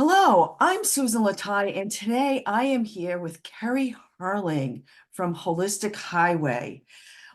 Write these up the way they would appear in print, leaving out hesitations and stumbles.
Hello, I'm Susan Lataille, and today I am here with Kerry Harling from Holistic Highway.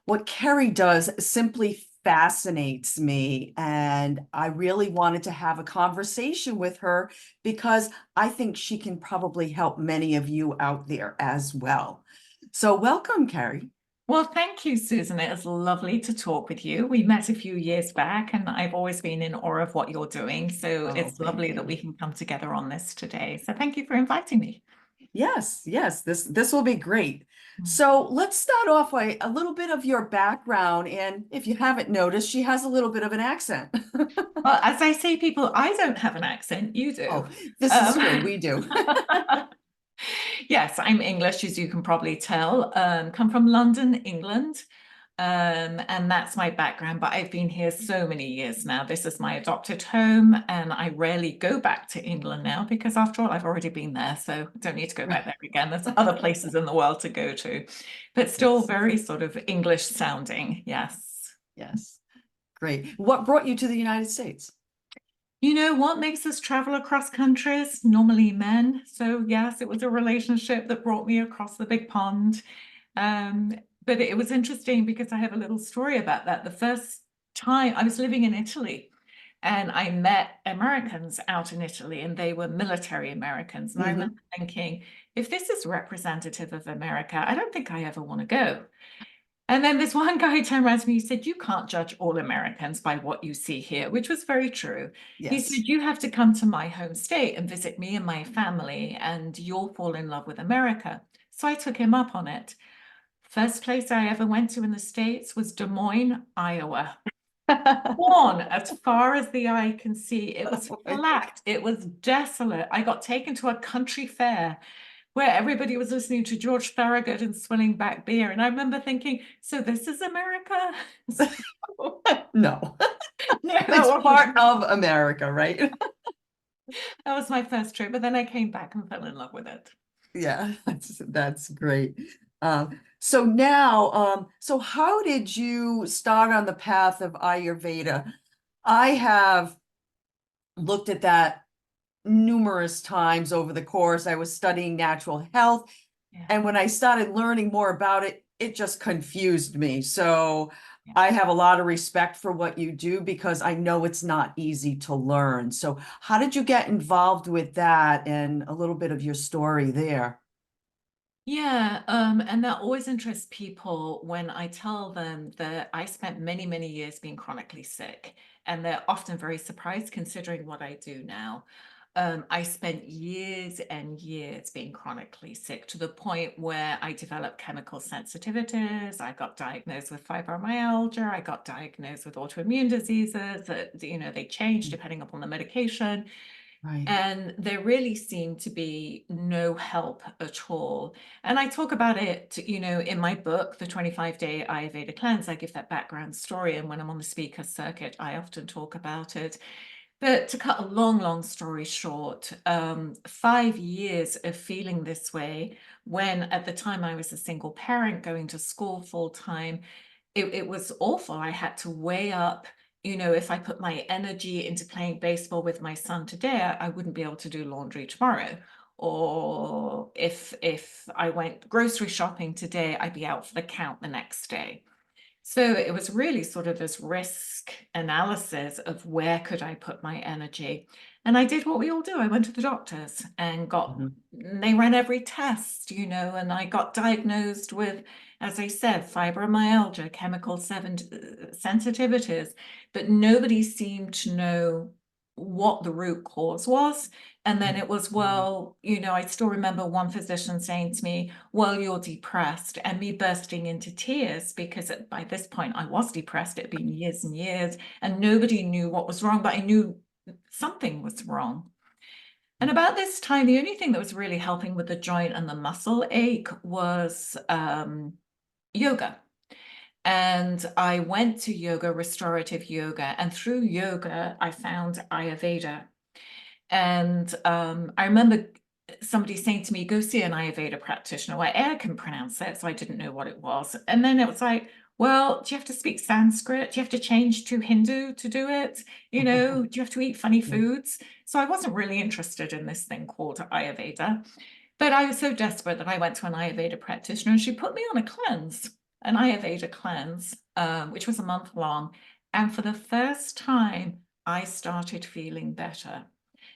What Kerry does simply fascinates me, and I really wanted to have a conversation with her because I think she can probably help many of you out there as well. So, welcome, Kerry. Well, thank you, Susan. It was lovely to talk with you. We met a few years back, and I've always been in awe of what you're doing. So Oh, it's thank lovely that you. we can come together on this today. So thank you for inviting me. Yes, this will be great. Mm. So let's start off by a little bit of your background. And if you haven't noticed, she has a little bit of an accent. Well, as I say, people, I don't have an accent. You do. Oh, this is true. Um, We do. yes, I'm English, as you can probably tell. Come from London, England. And that's my background, but I've been here so many years now. This is my adopted home, and I rarely go back to England now because, after all, I've already been there, so I don't need to go back there again. There's other places in the world to go to, but still Yes, very sort of English sounding. Yes. yes. Great. What brought you to the United States? You know what makes us travel across countries? Normally men. So, yes, it was a relationship that brought me across the big pond. Um, but it was interesting because I have a little story about that. The first time I was living in Italy and I met Americans out in Italy, and they were military Americans. And I remember Hmm. thinking, if this is representative of America, I don't think I ever want to go. And then this one guy turned around to me, he said, "You can't judge all Americans by what you see here," which was very true. He Yes. said, "You have to come to my home state and visit me and my family, and you'll fall in love with America." So I took him up on it. First place I ever went to in the States was Des Moines, Iowa. Lawn as far as the eye can see. It was flat. It was desolate. I got taken to a country fair where everybody was listening to George Thorogood and swilling back beer. And I remember thinking, so this is America? So, No, no, that it's part wasn't. of America, right? That was my first trip, but then I came back and fell in love with it. Yeah, that's great. So now, so how did you start on the path of Ayurveda? I have looked at that numerous times over the course. I was studying natural health, Yeah, and when I started learning more about it, it just confused me. So yeah. I have a lot of respect for what you do because I know it's not easy to learn. So how did you get involved with that and a little bit of your story there? Yeah, and that always interests people when I tell them that I spent many, many years being chronically sick, and they're often very surprised considering what I do now. I spent years and years being chronically sick to the point where I developed chemical sensitivities. I got diagnosed with fibromyalgia. I got diagnosed with autoimmune diseases that, they change depending upon the medication. Right. And there really seemed to be no help at all. And I talk about it, in my book, The 25-Day Ayurveda Cleanse. I give that background story. And when I'm on the speaker circuit, I often talk about it. But to cut a long, long story short, 5 years of feeling this way, when at the time I was a single parent going to school full time, it was awful. I had to weigh up, if I put my energy into playing baseball with my son today, I wouldn't be able to do laundry tomorrow. Or if I went grocery shopping today, I'd be out for the count the next day. So it was really sort of this risk analysis of where could I put my energy. And I did what we all do. I went to the doctors and Mhm. they ran every test, and I got diagnosed with, as I said, fibromyalgia, chemical sensitivities, but nobody seemed to know what the root cause was. And then it was, well, I still remember one physician saying to me, "Well, you're depressed," and me bursting into tears because by this point I was depressed. It had been years and years, and nobody knew what was wrong, but I knew something was wrong. And about this time, the only thing that was really helping with the joint and the muscle ache was yoga. And I went to yoga, restorative yoga, and through yoga, I found Ayurveda. And I remember somebody saying to me, "Go see an Ayurveda practitioner." Well, I can pronounce it, so I didn't know what it was. And then it was like, Well, do you have to speak Sanskrit? Do you have to change to Hindu to do it? Do you have to eat funny Yeah. foods? So I wasn't really interested in this thing called Ayurveda. But I was so desperate that I went to an Ayurveda practitioner and she put me on a cleanse, an Ayurveda cleanse, which was a month long. And for the first time, I started feeling better.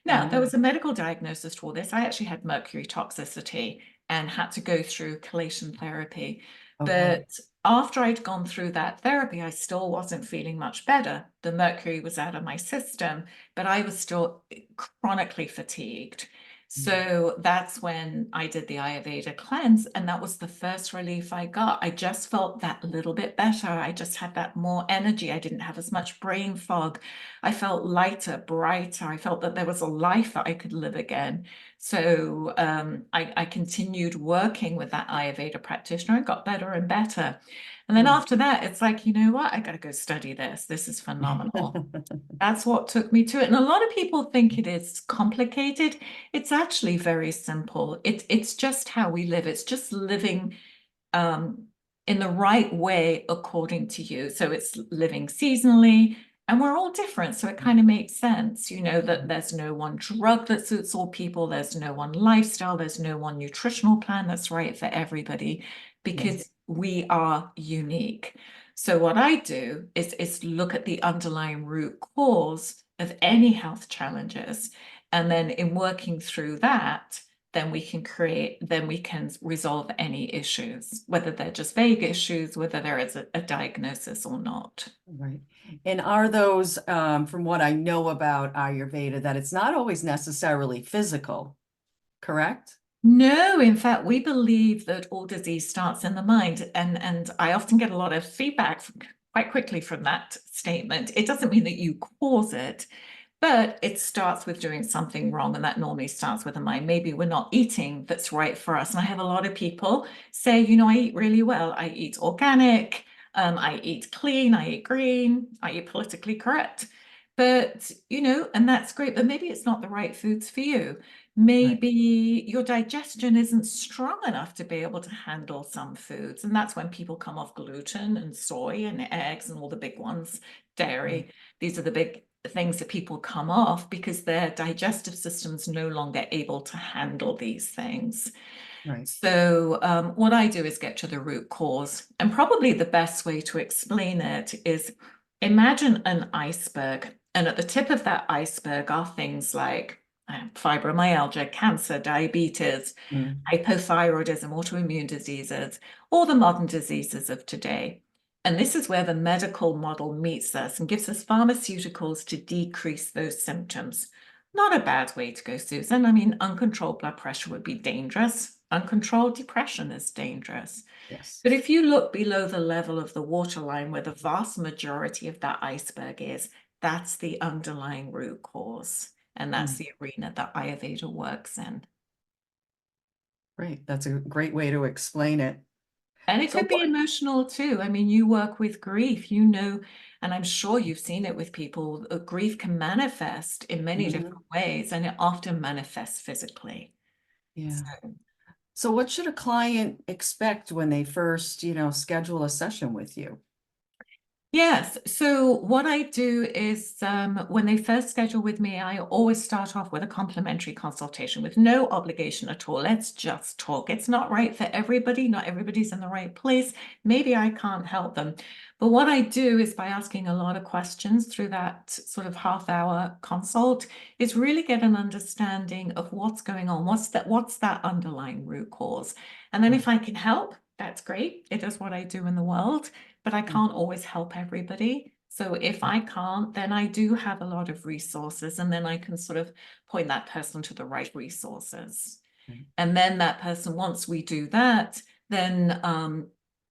Now, there Oh, was a medical diagnosis for this. I actually had mercury toxicity and had to go through chelation therapy. okay. But after I'd gone through that therapy, I still wasn't feeling much better. The mercury was out of my system, but I was still chronically fatigued. Mm. So that's when I did the Ayurveda cleanse, and that was the first relief I got. I just felt that little bit better. I just had that more energy. I didn't have as much brain fog. I felt lighter, brighter. I felt that there was a life that I could live again. So I continued working with that Ayurveda practitioner and got better and better. And then Mm. after that, it's like, you know what? I got to go study this. This is phenomenal. That's what took me to it. And a lot of people think it is complicated. It's actually very simple. It's just how we live. It's just living um, in the right way according to you. So it's living seasonally, and we're all different. So it kind of makes sense, that there's no one drug that suits all people, there's no one lifestyle, there's no one nutritional plan that's right for everybody, Yeah, because we are unique. So what I do is look at the underlying root cause of any health challenges. And then in working through that, then we can resolve any issues, whether they're just vague issues, whether there is a diagnosis or not. right. And are those, from what I know about Ayurveda, that it's not always necessarily physical, correct? No, in fact, we believe that all disease starts in the mind. And I often get a lot of feedback quite quickly from that statement. It doesn't mean that you cause it, but it starts with doing something wrong, and that normally starts with the mind. Maybe we're not eating that's right for us. And I have a lot of people say, I eat really well. I eat organic, I eat clean, I eat green, I eat politically correct. But, and that's great, but maybe it's not the right foods for you. Right. Maybe your digestion isn't strong enough to be able to handle some foods. And that's when people come off gluten and soy and eggs and all the big ones, Right. dairy. These are the big things that people come off because their digestive system's no longer able to handle these things. Right. So what I do is get to the root cause. And probably the best way to explain it is imagine an iceberg. And at the tip of that iceberg are things like fibromyalgia, cancer, diabetes, Mm. hypothyroidism, autoimmune diseases, all the modern diseases of today. And this is where the medical model meets us and gives us pharmaceuticals to decrease those symptoms. Not a bad way to go, Susan. I mean, uncontrolled blood pressure would be dangerous. Uncontrolled depression is dangerous. Yes. But if you look below the level of the waterline, where the vast majority of that iceberg is, that's the underlying root cause. And that's Mm. the arena that Ayurveda works in. Great. That's a great way to explain it. And it So could be what? emotional too. I mean, you work with grief, and I'm sure you've seen it with people. Grief can manifest in many Mhm. different ways, and it often manifests physically. Yeah. So So what should a client expect when they first, schedule a session with you? yes. So what I do is when they first schedule with me, I always start off with a complimentary consultation with no obligation at all. Let's just talk. It's not right for everybody. Not everybody's in the right place. Maybe I can't help them. But what I do is by asking a lot of questions through that sort of half-hour consult is really get an understanding of what's going on. What's that underlying root cause? And then Right. if I can help, that's great. It is what I do in the world, but I Mm. can't always help everybody. So if I can't, then I do have a lot of resources, and then I can sort of point that person to the right resources. Right. And then that person, once we do that, then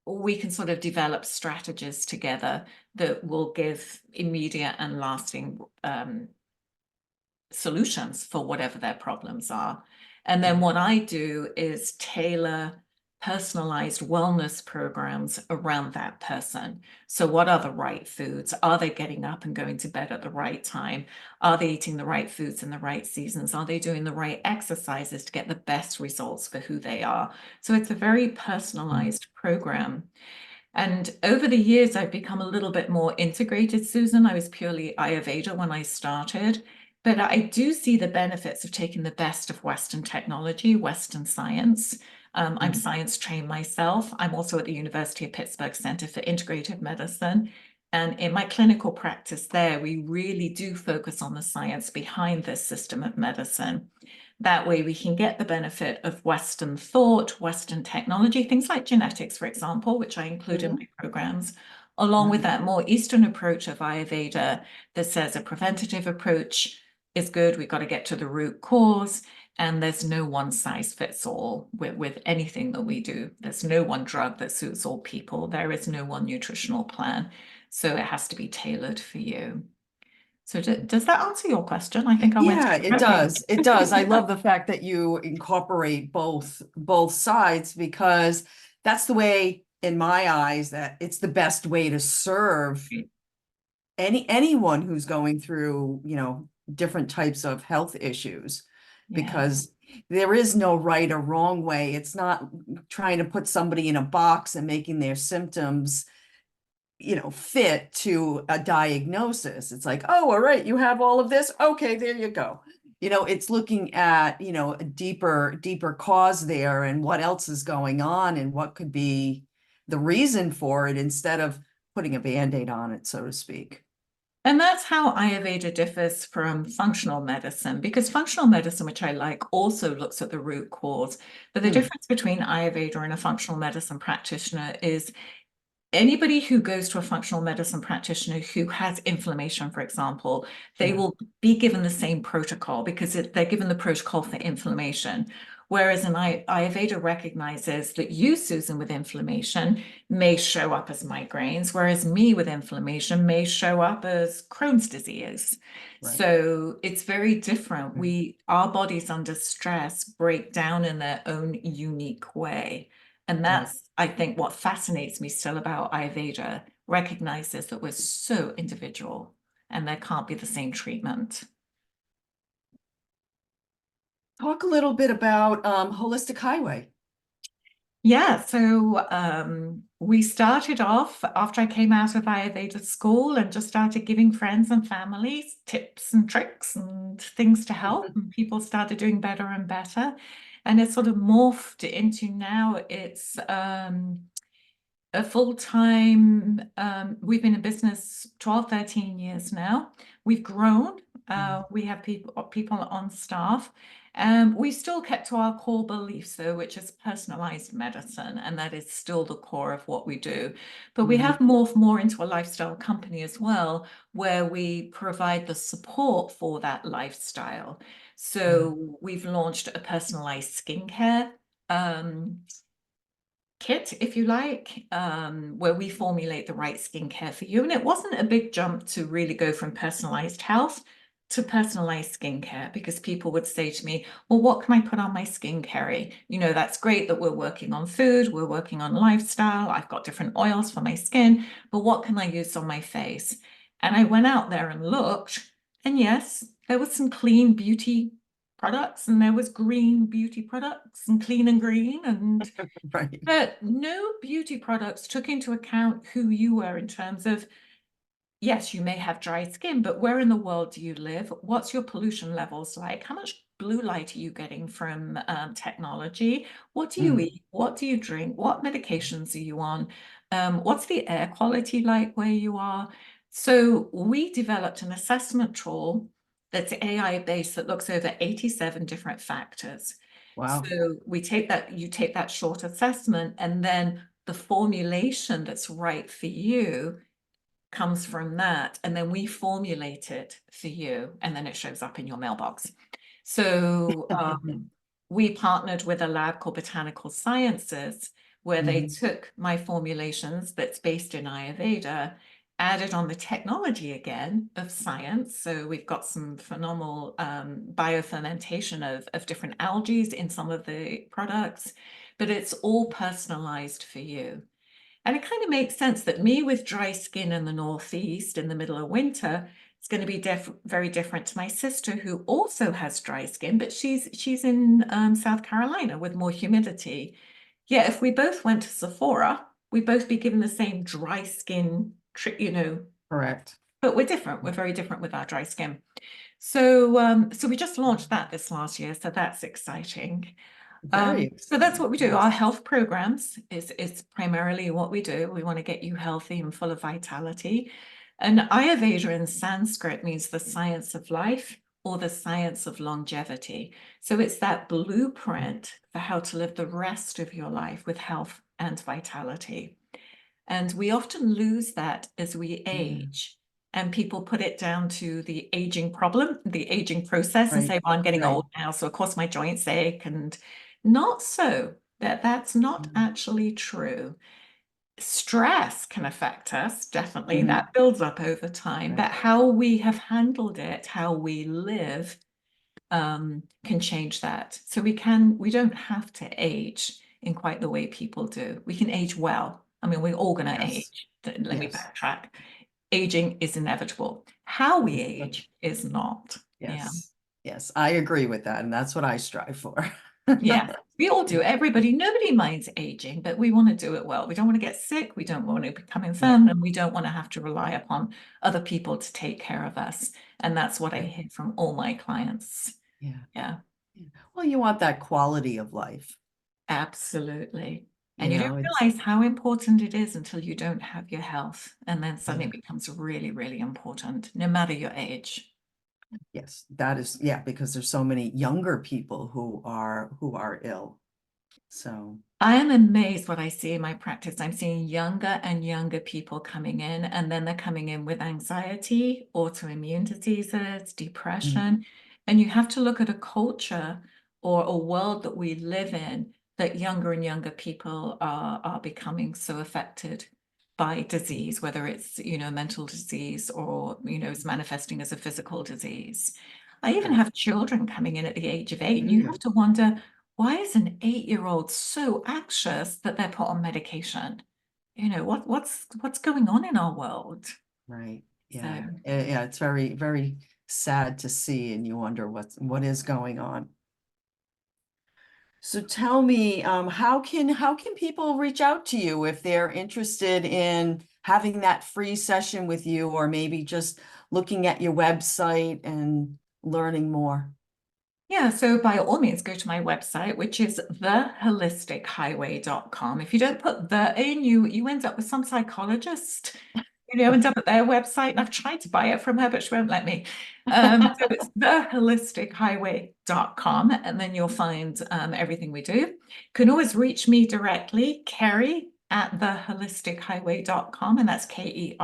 we can sort of develop strategies together that will give immediate and lasting solutions for whatever their problems are. And then Right. what I do is tailor personalized wellness programs around that person. So, what are the right foods? Are they getting up and going to bed at the right time? Are they eating the right foods in the right seasons? Are they doing the right exercises to get the best results for who they are? So, it's a very Mm. personalized program. And over the years, I've become a little bit more integrated, Susan. I was purely Ayurveda when I started, but I do see the benefits of taking the best of Western technology, Western science. I'm Mhm. science trained myself. I'm also at the University of Pittsburgh Center for Integrative Medicine. And in my clinical practice there, we really do focus on the science behind this system of medicine. That way we can get the benefit of Western thought, Western technology, things like genetics, for example, which I include in Mhm. my programs, along with Right. that more Eastern approach of Ayurveda that says a preventative approach is good. We've got to get to the root cause. And there's no one size fits all with anything that we do. There's no one drug that suits all people. There is no one nutritional plan. So it has to be tailored for you. So does that answer your question? I think I went Yeah, it through everything. does. It does. I love the fact that you incorporate both sides, because that's the way, in my eyes, that it's the best way to serve anyone who's going through, different types of health issues, Yeah. because there is no right or wrong way. It's not trying to put somebody in a box and making their symptoms, fit to a diagnosis. It's like, oh, all right, you have all of this. Okay, there you go. It's looking at, a deeper cause there, and what else is going on and what could be the reason for it, instead of putting a Band-Aid on it, so to speak. And that's how Ayurveda differs from functional medicine, because functional medicine, which I like, also looks at the root cause. But the Mm, difference between Ayurveda and a functional medicine practitioner is anybody who goes to a functional medicine practitioner who has inflammation, for example, they yeah, will be given the same protocol because they're given the protocol for inflammation. Whereas an Ayurveda recognizes that you, Susan, with inflammation may show up as migraines, whereas me with inflammation may show up as Crohn's disease. right, So it's very different. right, Our bodies under stress break down in their own unique way. And right. that's, I think, what fascinates me still about Ayurveda, recognizes that we're so individual and there can't be the same treatment. Talk a little bit about Holistic Highway. Yeah, so we started off after I came out of Ayurveda school and just started giving friends and families tips and tricks and things to help, and people started doing better and better. And it sort of morphed into now it's a full-time, we've been in business 12, 13 years now. We've grown. We have people on staff. We still kept to our core beliefs, though, which is personalized medicine, and that is still the core of what we do. But we have Mhm. morphed more into a lifestyle company as well, where we provide the support for that lifestyle. Right. So we've launched a personalized skincare kit, if you like, where we formulate the right skincare for you. And it wasn't a big jump to really go from personalized health to personalized skincare, because people would say to me, well, what can I put on my skin, Kerry? That's great that we're working on food, we're working on lifestyle, I've got different oils for my skin, but what can I use on my face? And I went out there and looked, and yes, there was some clean beauty products, and there was green beauty products, and clean and green, and Right. but no beauty products took into account who you were in terms of, yes, you may have dry skin, but where in the world do you live? What's your pollution levels like? How much blue light are you getting from technology? What do you Mm. eat? What do you drink? What medications are you on? What's the air quality like where you are? So we developed an assessment tool that's AI based that looks over 87 different factors. Wow. So you take that short assessment, and then the formulation that's right for you comes from that. And then we formulate it for you, and then it shows up in your mailbox. So we partnered with a lab called Botanical Sciences, where they Mhm. took my formulations that's based in Ayurveda, added on the technology again of science. So we've got some phenomenal biofermentation of different algae in some of the products, but it's all personalized for you. And it kind of makes sense that me with dry skin in the Northeast in the middle of winter, it's going to be very different to my sister who also has dry skin, but she's in South Carolina with more humidity. Yeah, if we both went to Sephora, we both be given the same dry skin, Correct. but we're different. We're very different with our dry skin. So we just launched that this last year, so that's exciting. Very So that's exciting. what we do. Our Yes. health programs is primarily what we do. We want to get you healthy and full of vitality. And Ayurveda in Sanskrit means the science of life or the science of longevity. So it's that blueprint for how to live the rest of your life with health and vitality. And we often lose that as we Yeah. age. And people put it down to the aging problem, the aging process, and Right. say, well, I'm getting Right. old now, so of course my joints ache. And not so. That's not Mm. actually true. Stress can affect us, definitely. Mhm. That builds up over time, Right. but how we have handled it, how we live, can change that. So we don't have to age in quite the way people do. We can age well. I mean, we're all going to Yes. age. Let me Yes. backtrack. Aging is inevitable. How we It's age such- is not. Yeah. Yes. Yes. I agree with that. And that's what I strive for. Yeah. We all do. Everybody, nobody minds aging, but we want to do it well. We don't want to get sick. We don't want to become Right. infirm, and we don't want to have to rely upon other people to take care of us. And that's what I Right. hear from all my clients. Yeah. Yeah. Yeah. Well, you want that quality of life. Absolutely. You And you know, don't it's realize how important it is until you don't have your health. And then suddenly yeah. it becomes really, really important, no matter your age. Yes, that is, yeah, because there's so many younger people who are ill. So, I am amazed what I see in my practice. I'm seeing younger and younger people coming in, and then they're coming in with anxiety, autoimmune diseases, mm, depression. And you have to look at a culture or a world that we live in that younger and younger people are becoming so affected by disease, whether it's, mental disease or, is manifesting as a physical disease. I even right. have children coming in at the age of 8, Do and you have you? to wonder, why is an 8-year-old so anxious that they're put on medication? What's going on in our world? Right. So Yeah. Yeah, it's very, very sad to see, and you wonder what is going on. So tell me, how can people reach out to you if they're interested in having that free session with you, or maybe just looking at your website and learning more? yeah, so by all means, go to my website, which is theholistichighway.com. If you don't put the in, you end up with some psychologist, end up at their website. And I've tried to buy it from her, but she won't let me. So it's theholistichighway.com, and then you'll find everything we do. You can always reach me directly, Kerry at theholistichighway.com, and that's Kerry.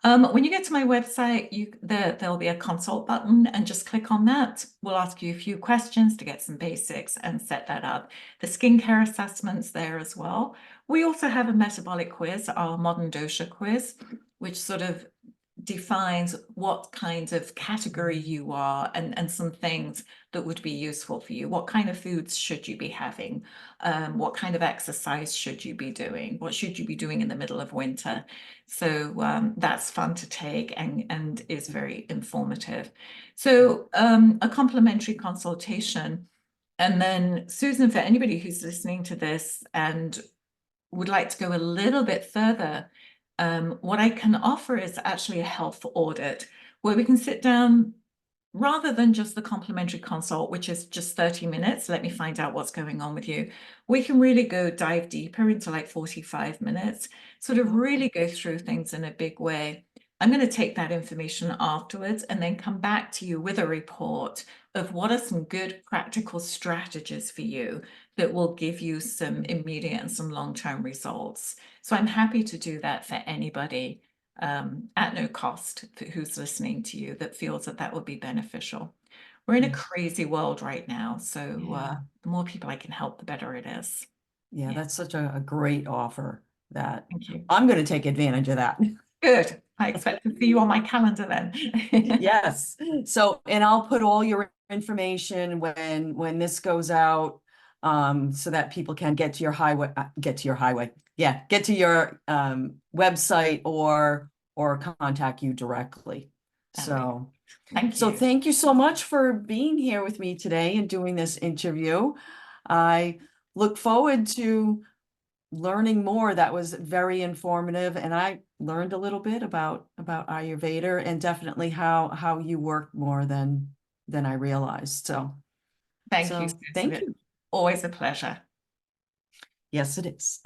When you get to my website, there'll be a consult button, and just click on that. We'll ask you a few questions to get some basics and set that up. The skincare assessment's there as well. We also have a metabolic quiz, our modern dosha quiz, which sort of defines what kind of category you are, and some things that would be useful for you. What kind of foods should you be having? What kind of exercise should you be doing? What should you be doing in the middle of winter? So that's fun to take, and is very informative. So a complimentary consultation. And then, Susan, for anybody who's listening to this and would like to go a little bit further, what I can offer is actually a health audit where we can sit down, rather than just the complimentary consult, which is just 30 minutes. Let me find out what's going on with you. We can really dive deeper into like 45 minutes, sort of really go through things in a big way. I'm going to take that information afterwards and then come back to you with a report of what are some good practical strategies for you that will give you some immediate and some long-term results. So I'm happy to do that for anybody at no cost who's listening to you that feels that would be beneficial. We're in a Yes. crazy world right now, so Yeah. the more people I can help, the better it is. Yeah, Yeah, that's such a great offer that thank you. I'm going to take advantage of that. Good. I expect to see you on my calendar then. Yes. So, and I'll put all your information when this goes out, so that people can get to your highway. Yeah, get to your website or contact you directly. That'll be. So, Thank so you. thank you so much for being here with me today and doing this interview. I look forward to learning more. That was very informative, and I learned a little bit about Ayurveda, and definitely how you work more than I realized. Thank you, So Susan. thank It's you. always a pleasure. Yes, it is.